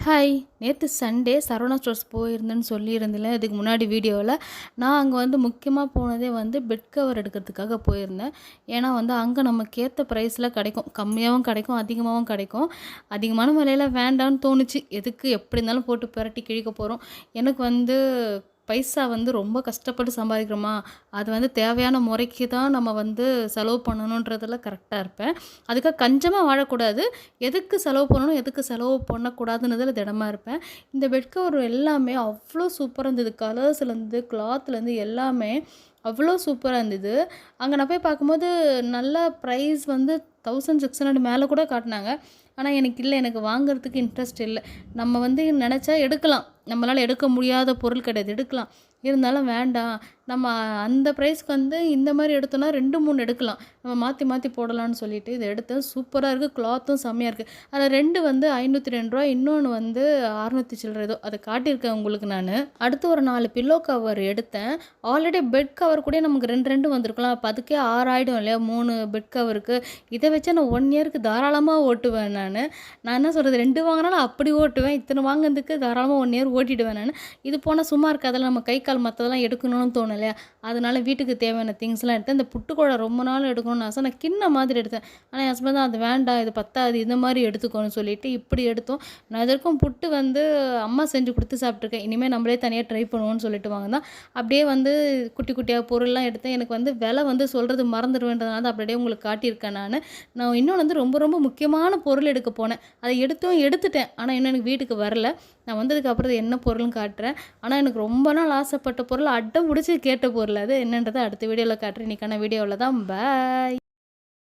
Hi, நேற்று Sunday Saravana stores போயிருந்தேன்னு சொல்லியிருந்தேன்ல இதுக்கு முன்னாடி வீடியோவில். நான் அங்கே முக்கியமாக போனதே பெட் கவர் எடுக்கிறதுக்காக போயிருந்தேன். ஏன்னா அங்கே நமக்கு ஏற்ற ப்ரைஸில் கிடைக்கும், கம்மியாகவும் கிடைக்கும், அதிகமாகவும் கிடைக்கும். அதிகமான விலையில் வேண்டான்னு தோணுச்சு. எதுக்கு எப்படி இருந்தாலும் போட்டு புரட்டி கிழிக்க போகிறோம். எனக்கு பைசா ரொம்ப கஷ்டப்பட்டு சம்பாதிக்கிறோமா, அது தேவையான முறைக்கு தான் நம்ம செலவு பண்ணணுன்றதில் கரெக்டாக இருப்பேன். அதுக்காக கஞ்சமாக வாழக்கூடாது. எதுக்கு செலவு பண்ணணும், எதுக்கு செலவு பண்ணக்கூடாதுன்றதில் திடமாக இருப்பேன். இந்த பெட் கவர் எல்லாமே அவ்வளோ சூப்பராக இருந்தது. கலர்ஸ்லேருந்து கிளாத்லேருந்து எல்லாமே அவ்வளோ சூப்பராக இருந்தது. அங்கே நான் போய் பார்க்கும்போது நல்ல ப்ரைஸ் 1600 மேலே கூட காட்டினாங்க. ஆனால் எனக்கு இல்லை, எனக்கு வாங்குறதுக்கு இன்ட்ரெஸ்ட் இல்லை. நம்ம நினச்சா எடுக்கலாம், நம்மளால் எடுக்க முடியாத பொருள் கிடையாது, எடுக்கலாம். இருந்தாலும் வேண்டாம், நம்ம அந்த ப்ரைஸ்க்கு இந்த மாதிரி எடுத்தோன்னா 2 3 எடுக்கலாம், நம்ம மாற்றி மாற்றி போடலான்னு சொல்லிட்டு இதை எடுத்தேன். சூப்பராக இருக்குது, கிளாத்தும் செம்மையாக இருக்குது. அதில் 2 502 இன்னொன்று 600 சில்லற ஏதோ, அதை காட்டியிருக்கேன் உங்களுக்கு நான். அடுத்து ஒரு 4 பில்லோ கவர் எடுத்தேன். ஆல்ரெடி பெட் கவர் கூட நமக்கு 2 வந்திருக்கலாம். அப்போ அதுக்கே 6 ஆகிடும் இல்லையா 3 பெட் கவருக்கு. இதை வச்சு நான் 1 இயருக்கு தாராளமாக ஓட்டுவேன். நான் என்ன சொல்கிறது, 2 வாங்கினாலும் அப்படி ஓட்டுவேன். இத்தனை வாங்கினதுக்கு தாராளமாக 1 இயர் ஓட்டிடுவேன் நான். இது போனால் சும்மா இருக்காதெல்லாம், நம்ம கை கால் மற்றதெல்லாம் எடுக்கணும்னு தோணும் இல்லையா, அதனால வீட்டுக்கு தேவையான திங்ஸ்லாம் எடுத்தேன். இந்த புட்டுக்கோடை ரொம்ப நாள் எடுக்கணும்னு ஆசை, நான் கிண்ண மாதிரி எடுத்தேன். ஆனால் என் ஹஸ்பண்ட் தான் அது வேண்டாம், இது பத்தாது, இந்த மாதிரி எடுத்துக்கோன்னு சொல்லிட்டு இப்படி எடுத்தோம். நான் இதற்கும் புட்டு அம்மா செஞ்சு கொடுத்து சாப்பிட்ருக்கேன். இனிமேல் நம்மளே தனியாக ட்ரை பண்ணுவோன்னு சொல்லிட்டு வாங்க தான் அப்படியே குட்டி குட்டியாக பொருள்லாம் எடுத்தேன். எனக்கு விலை சொல்கிறது மறந்துடுவேன்றதுனால தான் அப்படியே உங்களுக்கு காட்டியிருக்கேன். நான் இன்னொன்று ரொம்ப ரொம்ப முக்கியமான பொருள் எடுக்க போனேன். அதை எடுத்துட்டேன். ஆனால் இன்னும் எனக்கு வீட்டுக்கு வரல. நான் வந்ததுக்கு அப்புறம் என்ன பொருள்னு காட்டுறேன். ஆனால் எனக்கு ரொம்ப நாள் ஆசைப்பட்ட பொருள், அட்டை பிடிச்சி கேட்ட பொருள், அது என்னன்றதை அடுத்த வீடியோவில் காட்டுறேன். இன்றைக்கான வீடியோவில் தான். பாய்.